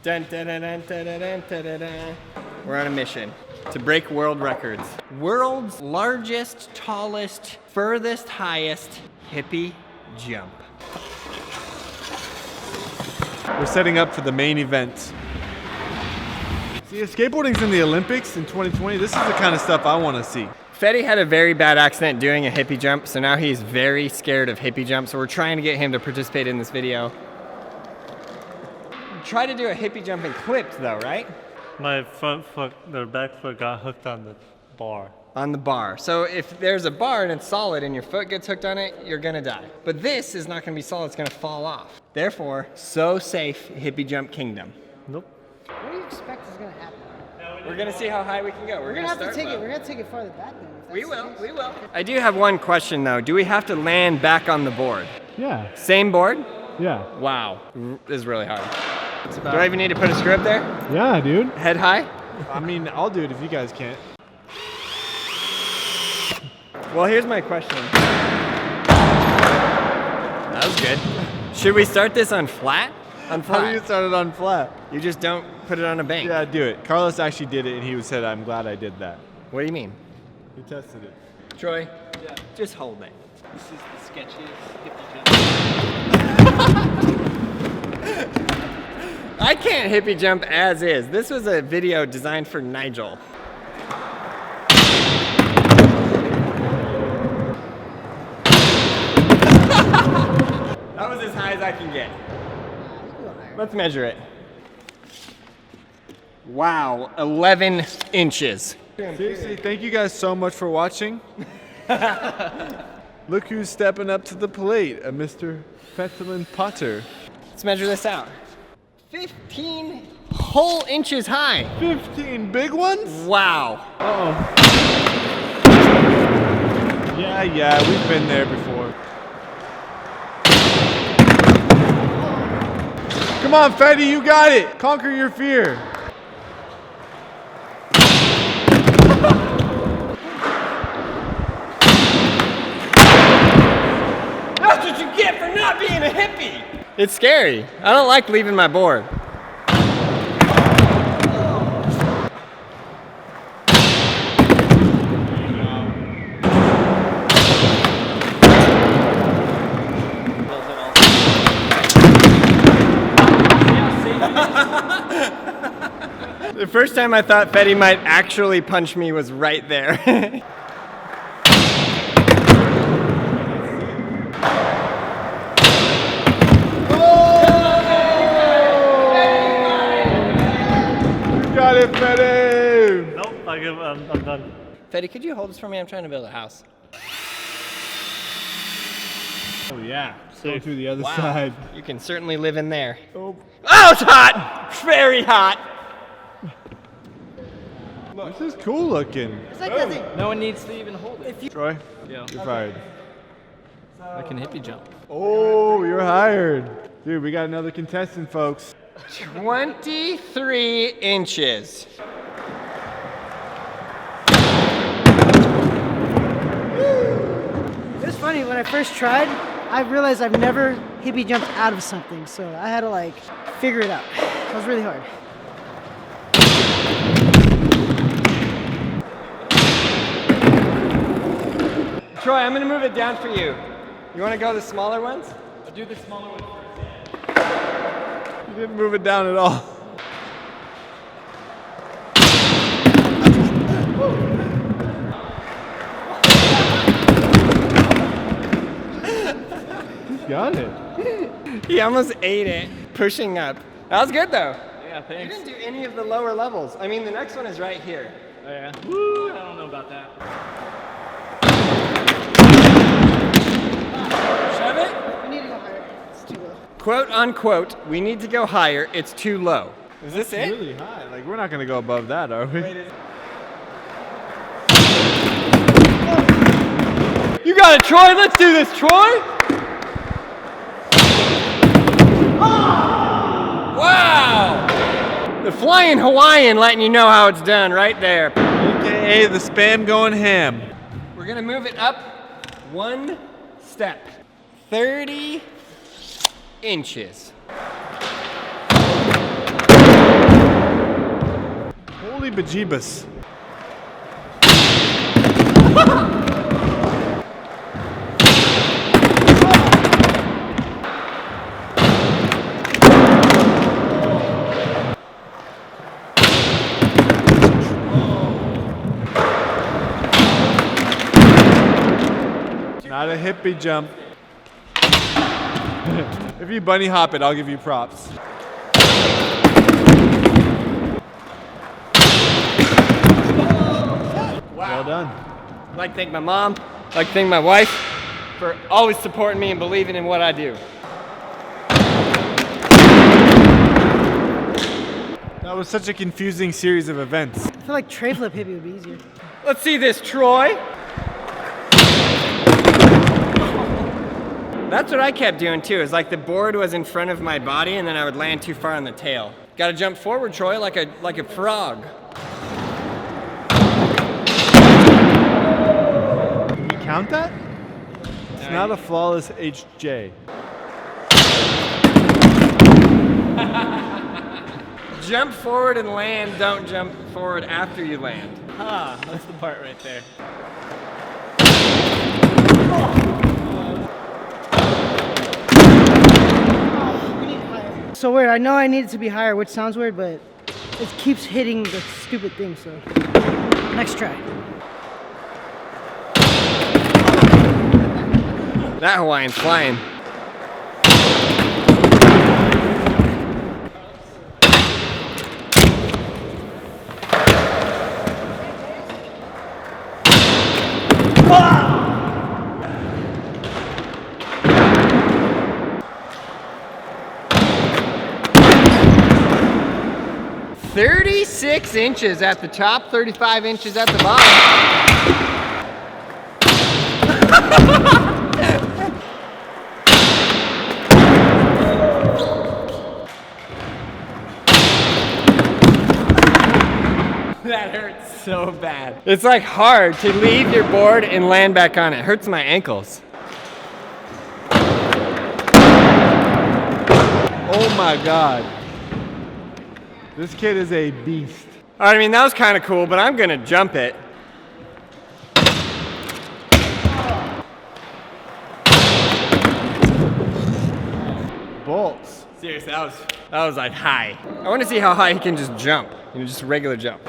Dun, dun, dun, dun, dun, dun, dun, dun, dun. We're on a mission to break world records. World's largest, tallest, furthest, highest hippie jump. We're setting up for the main event. See, if skateboarding's in the Olympics in 2020, this is the kind of stuff I want to see. Fetty had a very bad accident doing a hippie jump, so now he's very scared of hippie jumps, so we're trying to get him to participate in this video. Try to do a hippie jump and clipped though, right? My front foot, the back foot got hooked on the bar. On the bar. So if there's a bar and it's solid and your foot gets hooked on it, you're gonna die. But this is not gonna be solid, it's gonna fall off. Therefore, so safe, hippie jump kingdom. Nope. What do you expect is gonna happen? We're gonna see how high we can go. We're gonna have to take low. it. We're gonna take it farther back then. if We that's the will, case. we will. I do have one question though. Do we have to land back on the board? Yeah, Same board? yeah. Wow, this is really hard. Do I even need to put a screw up there? Yeah, dude. Head high? I mean, I'll do it if you guys can't. Well, here's my question. That was good. Should we start this on flat? On How do you flat. start it on flat? You just don't put it on a bank. Yeah, do it. Carlos actually did it, and he said, I'm glad I did that. What do you mean? He tested it. Troy? Yeah. Just hold it. This is the sketchiest hippie jump. I can't hippie jump as is. This was a video designed for Nigel. That was as high as I can get. Let's measure it. Wow, 11 inches. Seriously, thank you guys so much for watching. Look who's stepping up to the plate, a Mr. Fethlin Potter. Let's measure this out. 15 whole inches high. 15 big ones? Wow. Uh-oh. Yeah, we've been there before. Come on, Fetty, you got it. Conquer your fear. That's what you get for not being a hippie. It's scary. I don't like leaving my board. The first time I thought Fetty might actually punch me was right there. Got it, Fetty. Nope, I'm done. Fetty, could you hold this for me? I'm trying to build a house. Oh yeah, go Safe. to the other side. You can certainly live in there. Oh. Oh, it's hot! Very hot! This is cool looking. It's like nothing. No one needs to even hold it. Troy, Yeah. you're fired. I can hippie jump. Oh, you're hired. Dude, we got another contestant, folks. 23 inches. It was funny when I first tried. I realized I've never hippie jumped out of something, so I had to like figure it out. It was really hard. Troy, I'm gonna move it down for you. You wanna go the smaller ones? I'll do the smaller one first. You didn't move it down at all. He's got it. He almost ate it, pushing up. That was good though. Yeah, You thanks. didn't do any of the lower levels. I mean, the next one is right here. Oh, yeah. Woo, I don't know about that. Shove it. We need to go higher. It's too low. Quote unquote, we need to go higher, it's too low. Is this it? Really high. Like, we're not gonna go above that, are we? You got it, Troy. Let's do this, Troy. Wow! The flying Hawaiian letting you know how it's done right there. AKA the spam going ham. We're gonna move it up one step. 30 inches. Holy bejeebus. Not a hippie jump. If you bunny hop it, I'll give you props. Well done. I'd like to thank my mom, I'd like to thank my wife for always supporting me and believing in what I do. That was such a confusing series of events. I feel like tray flip hippie would be easier. Let's see this, Troy. That's what I kept doing too. It's like the board was in front of my body and then I would land too far on the tail. Gotta jump forward, Troy, like a frog. Can you count that? It's not a flawless HJ. Jump forward and land, don't jump forward after you land. Ah, that's the part right there. So weird. I know I need it to be higher, which sounds weird, but it keeps hitting the stupid thing, so. Next try. That Hawaiian's flying. Ah! 36 inches at the top, 35 inches at the bottom. That hurts so bad. It's like hard to leave your board and land back on it. It hurts my ankles. Oh my God. This kid is a beast. All right, I mean, that was kind of cool, but I'm gonna jump it. Bolts. Seriously, that was like high. I want to see how high he can just jump. You know, just a regular jump.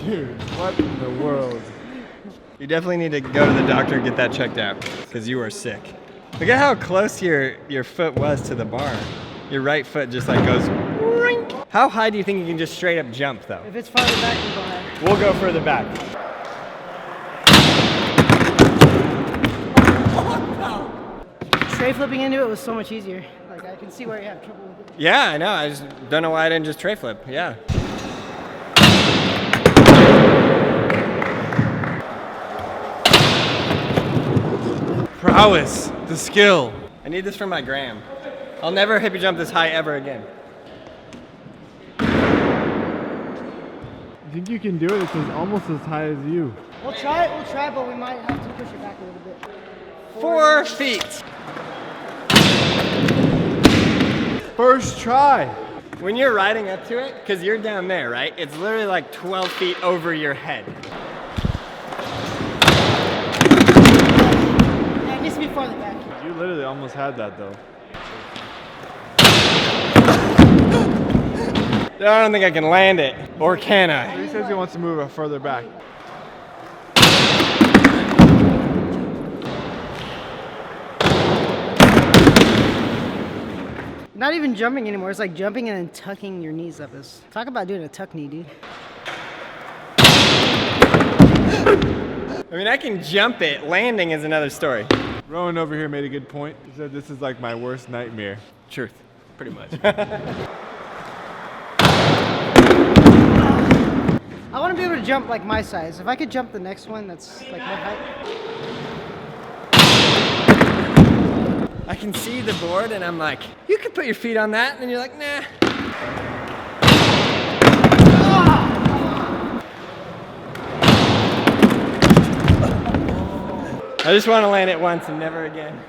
Dude, what in the world? You definitely need to go to the doctor and get that checked out, because you are sick. Look at how close your foot was to the bar. Your right foot just like goes. Rink. How high do you think you can just straight up jump though? If it's farther back, you go higher. We'll go further back. Tray flipping into it was so much easier. Like, I can see where you have trouble with it. Yeah, I know. I just don't know why I didn't just tray flip. Yeah. Prowess, the skill. I need this for my gram. I'll never hippie jump this high ever again. You think you can do it? It's almost as high as you. We'll try, but we might have to push it back a little bit. 4 feet. First try. When you're riding up to it, because you're down there, right? It's literally like 12 feet over your head. Yeah, it needs to be farther back. You literally almost had that though. I don't think I can land it. Or can I? He says he wants to move it further back. Not even jumping anymore. It's like jumping and then tucking your knees up. Talk about doing a tuck knee, dude. I mean, I can jump it. Landing is another story. Rowan over here made a good point. He said this is like my worst nightmare. Truth, pretty much. I want to be able to jump like my size. If I could jump the next one that's like my height. I can see the board and I'm like, you could put your feet on that. And then you're like, nah. I just want to land it once and never again.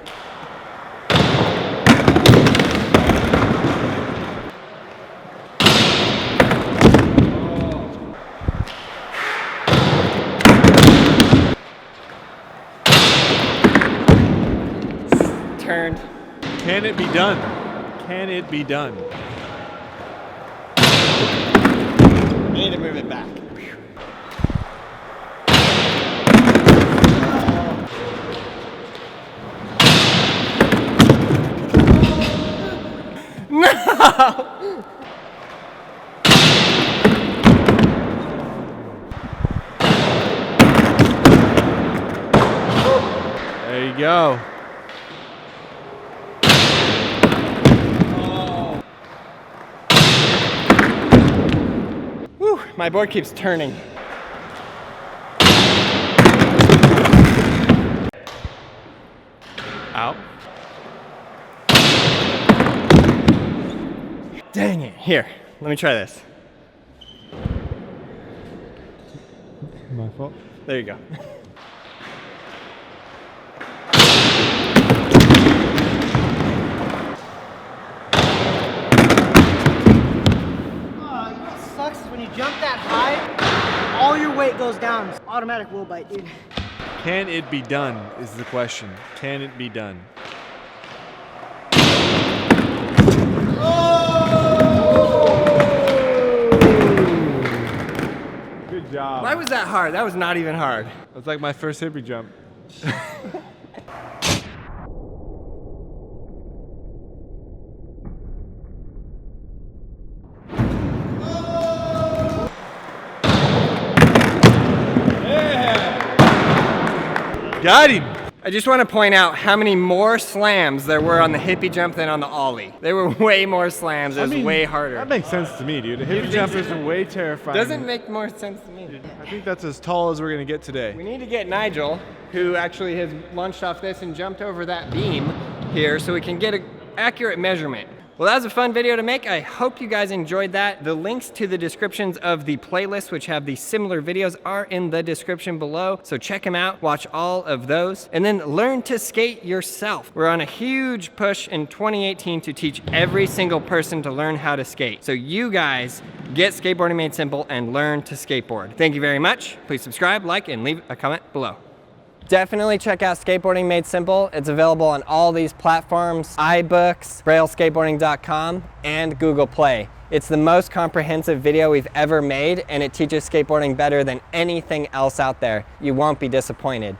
Turned. Can it be done? Can it be done? I need to move it back. No! There you go. Whew, my board keeps turning. Out. Dang it. Here, let me try this. My fault. There you go. You know what sucks is when you jump that high, all your weight goes down. It's automatic will bite, dude. Can it be done is the question. Can it be done? Good job. Why was that hard? That was not even hard. That's like my first hippie jump. Got him. I just want to point out how many more slams there were on the hippie jump than on the ollie. There were way more slams. It was way harder. That makes sense to me, dude. A hippie jump is way terrifying. Doesn't make more sense to me. I think that's as tall as we're gonna get today. We need to get Nigel, who actually has launched off this and jumped over that beam here so we can get an accurate measurement. Well, that was a fun video to make. I hope you guys enjoyed that. The links to the descriptions of the playlists, which have the similar videos, are in the description below. So check them out, watch all of those, and then learn to skate yourself. We're on a huge push in 2018 to teach every single person to learn how to skate. So you guys get Skateboarding Made Simple and learn to skateboard. Thank you very much. Please subscribe, like, and leave a comment below. Definitely check out Skateboarding Made Simple. It's available on all these platforms, iBooks, brailleskateboarding.com, and Google Play. It's the most comprehensive video we've ever made, and it teaches skateboarding better than anything else out there. You won't be disappointed.